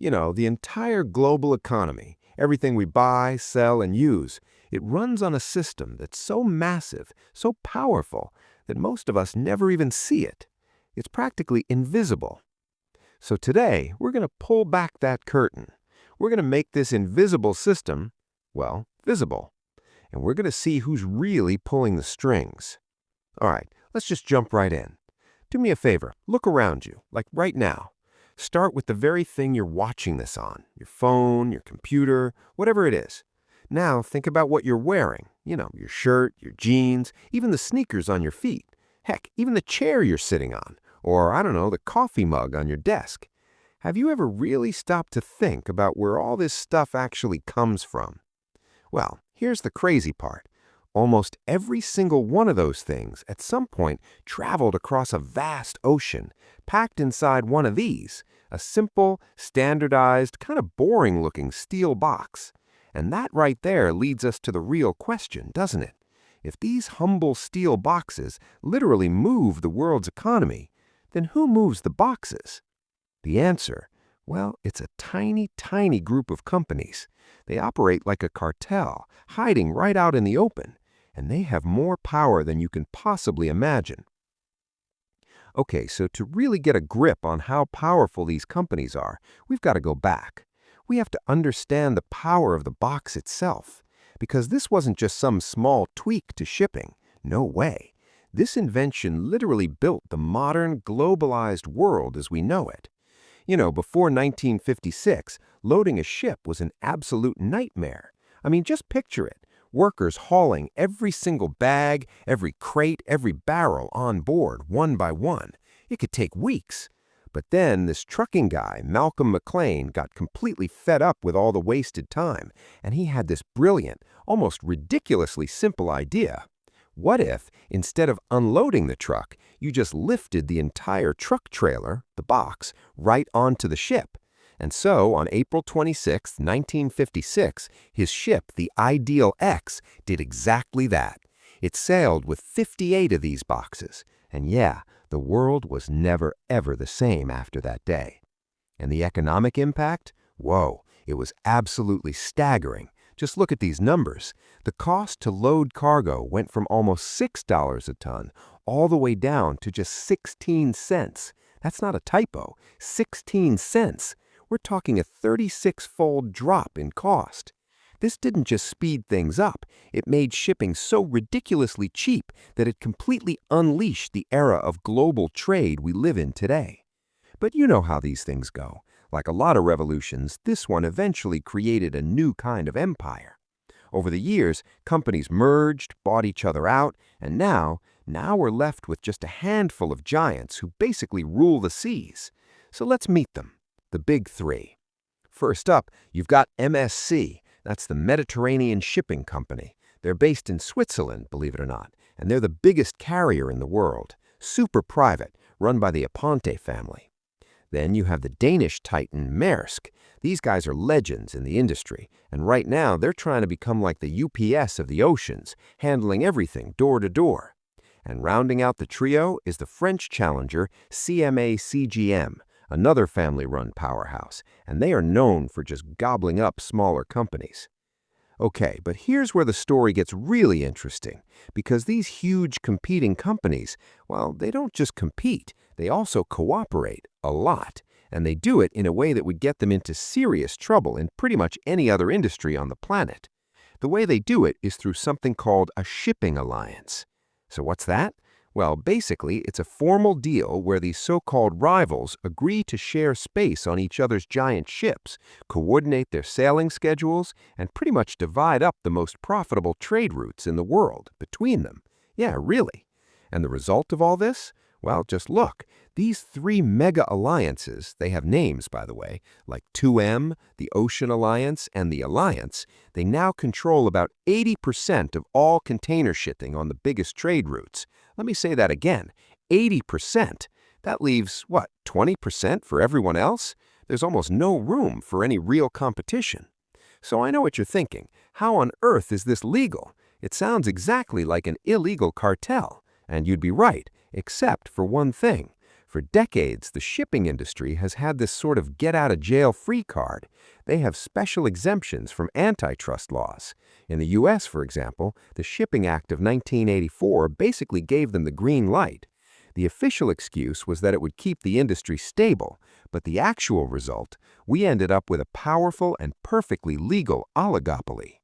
The entire global economy, everything we buy, sell, and use, it runs on a system that's so massive, so powerful, that most of us never even see it. It's practically invisible. So today, we're going to pull back that curtain. We're going to make this invisible system, well, visible. And we're going to see who's really pulling the strings. All right, let's just jump right in. Do me a favor, look around you, like right now. Start with the very thing you're watching this on, your phone, your computer, whatever it is. Now think about what you're wearing, your shirt, your jeans, even the sneakers on your feet. Heck, even the chair you're sitting on, or I don't know, the coffee mug on your desk. Have you ever really stopped to think about where all this stuff actually comes from? Well, here's the crazy part. Almost every single one of those things at some point traveled across a vast ocean, packed inside one of these, a simple, standardized, kind of boring-looking steel box. And that right there leads us to the real question, doesn't it? If these humble steel boxes literally move the world's economy, then who moves the boxes? The answer, well, it's a tiny, tiny group of companies. They operate like a cartel, hiding right out in the open, and they have more power than you can possibly imagine. Okay, so to really get a grip on how powerful these companies are, we've got to go back. We have to understand the power of the box itself, because this wasn't just some small tweak to shipping. No way. This invention literally built the modern, globalized world as we know it. Before 1956, loading a ship was an absolute nightmare. I mean, just picture it. Workers hauling every single bag, every crate, every barrel on board, one by one. It could take weeks. But then this trucking guy, McLean, got completely fed up with all the wasted time, and he had this brilliant, almost ridiculously simple idea. What if, instead of unloading the truck, you just lifted the entire truck trailer, the box, right onto the ship? And so, on April 26, 1956, his ship, the Ideal X, did exactly that. It sailed with 58 of these boxes. And yeah, the world was never, ever the same after that day. And the economic impact? Whoa, it was absolutely staggering. Just look at these numbers. The cost to load cargo went from almost $6 a ton all the way down to just 16 cents. That's not a typo, 16 cents. We're talking a 36-fold drop in cost. This didn't just speed things up, it made shipping so ridiculously cheap that it completely unleashed the era of global trade we live in today. But you know how these things go. Like a lot of revolutions, this one eventually created a new kind of empire. Over the years, companies merged, bought each other out, and now we're left with just a handful of giants who basically rule the seas. So let's meet them, the big three. First up, you've got MSC. That's the Mediterranean Shipping Company. They're based in Switzerland, believe it or not, and they're the biggest carrier in the world. Super private, run by the Aponte family. Then you have the Danish titan Maersk. These guys are legends in the industry, and right now they're trying to become like the UPS of the oceans, handling everything door to door. And rounding out the trio is the French challenger CMA-CGM, another family-run powerhouse, and they are known for just gobbling up smaller companies. Okay, but here's where the story gets really interesting, because these huge competing companies, well, they don't just compete, they also cooperate a lot, and they do it in a way that would get them into serious trouble in pretty much any other industry on the planet. The way they do it is through something called a shipping alliance. So what's that? Well, basically, it's a formal deal where these so-called rivals agree to share space on each other's giant ships, coordinate their sailing schedules, and pretty much divide up the most profitable trade routes in the world between them. Yeah, really. And the result of all this? Well, just look. These three mega alliances, they have names, by the way, like 2M, the Ocean Alliance, and the Alliance, they now control about 80% of all container shipping on the biggest trade routes. Let me say that again, 80%. That leaves, 20% for everyone else? There's almost no room for any real competition. So I know what you're thinking. How on earth is this legal? It sounds exactly like an illegal cartel. And you'd be right, except for one thing. For decades, the shipping industry has had this sort of get-out-of-jail-free card. They have special exemptions from antitrust laws. In the U.S., for example, the Shipping Act of 1984 basically gave them the green light. The official excuse was that it would keep the industry stable, but the actual result, we ended up with a powerful and perfectly legal oligopoly.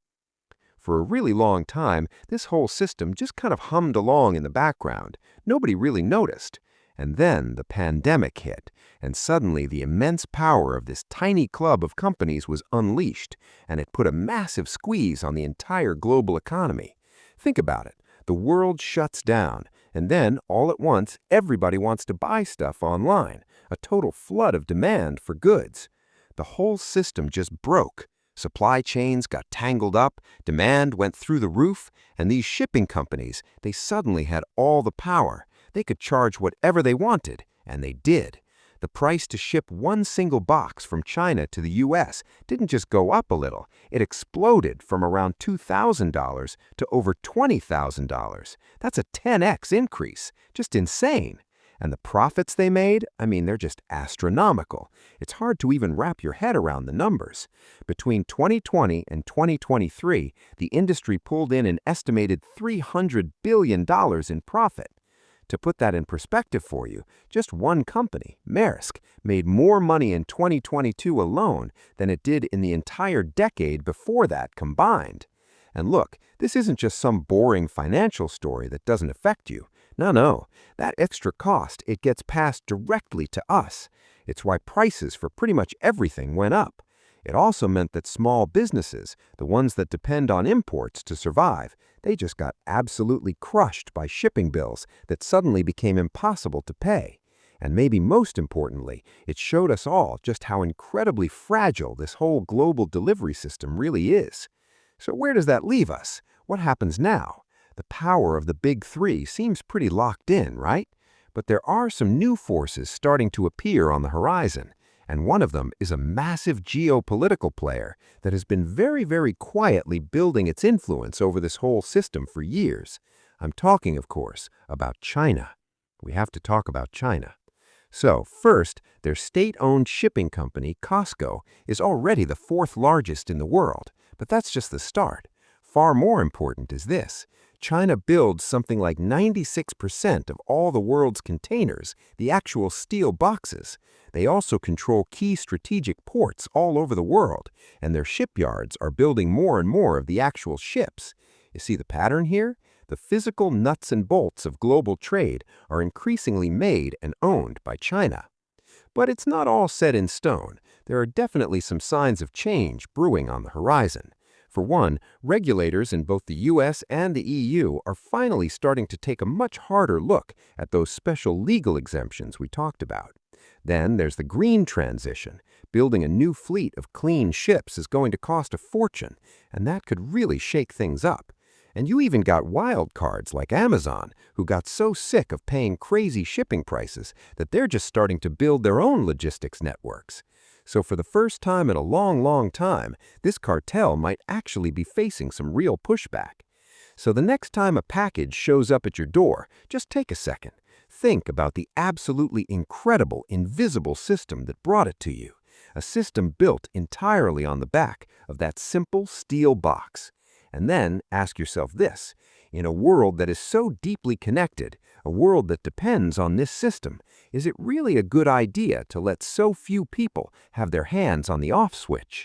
For a really long time, this whole system just kind of hummed along in the background. Nobody really noticed. And then the pandemic hit, and suddenly the immense power of this tiny club of companies was unleashed, and it put a massive squeeze on the entire global economy. Think about it. The world shuts down, and then, all at once, everybody wants to buy stuff online. A total flood of demand for goods. The whole system just broke. Supply chains got tangled up, demand went through the roof, and these shipping companies, they suddenly had all the power. They could charge whatever they wanted, and they did. The price to ship one single box from China to the U.S. didn't just go up a little, it exploded from around $2,000 to over $20,000. That's a 10x increase. Just insane. And the profits they made, I mean, they're just astronomical. It's hard to even wrap your head around the numbers. Between 2020 and 2023, the industry pulled in an estimated $300 billion in profit. To put that in perspective for you, just one company, Maersk, made more money in 2022 alone than it did in the entire decade before that combined. And look, this isn't just some boring financial story that doesn't affect you. No, that extra cost, it gets passed directly to us. It's why prices for pretty much everything went up. It also meant that small businesses, the ones that depend on imports to survive, they just got absolutely crushed by shipping bills that suddenly became impossible to pay. And maybe most importantly, it showed us all just how incredibly fragile this whole global delivery system really is. So where does that leave us? What happens now? The power of the big three seems pretty locked in, right? But there are some new forces starting to appear on the horizon, and one of them is a massive geopolitical player that has been very quietly building its influence over this whole system for years. I'm talking, of course, about China. We have to talk about China. So, first, their state-owned shipping company, COSCO, is already the fourth largest in the world, but that's just the start. Far more important is this. China builds something like 96% of all the world's containers, the actual steel boxes. They also control key strategic ports all over the world, and their shipyards are building more and more of the actual ships. You see the pattern here? The physical nuts and bolts of global trade are increasingly made and owned by China. But it's not all set in stone. There are definitely some signs of change brewing on the horizon. For one, regulators in both the U.S. and the EU are finally starting to take a much harder look at those special legal exemptions we talked about. Then there's the green transition. Building a new fleet of clean ships is going to cost a fortune, and that could really shake things up. And you even got wild cards like Amazon, who got so sick of paying crazy shipping prices that they're just starting to build their own logistics networks. So for the first time in a long time, this cartel might actually be facing some real pushback. So the next time a package shows up at your door, just take a second. Think about the absolutely incredible invisible system that brought it to you. A system built entirely on the back of that simple steel box. And then ask yourself this, in a world that is so deeply connected, a world that depends on this system, is it really a good idea to let so few people have their hands on the off switch?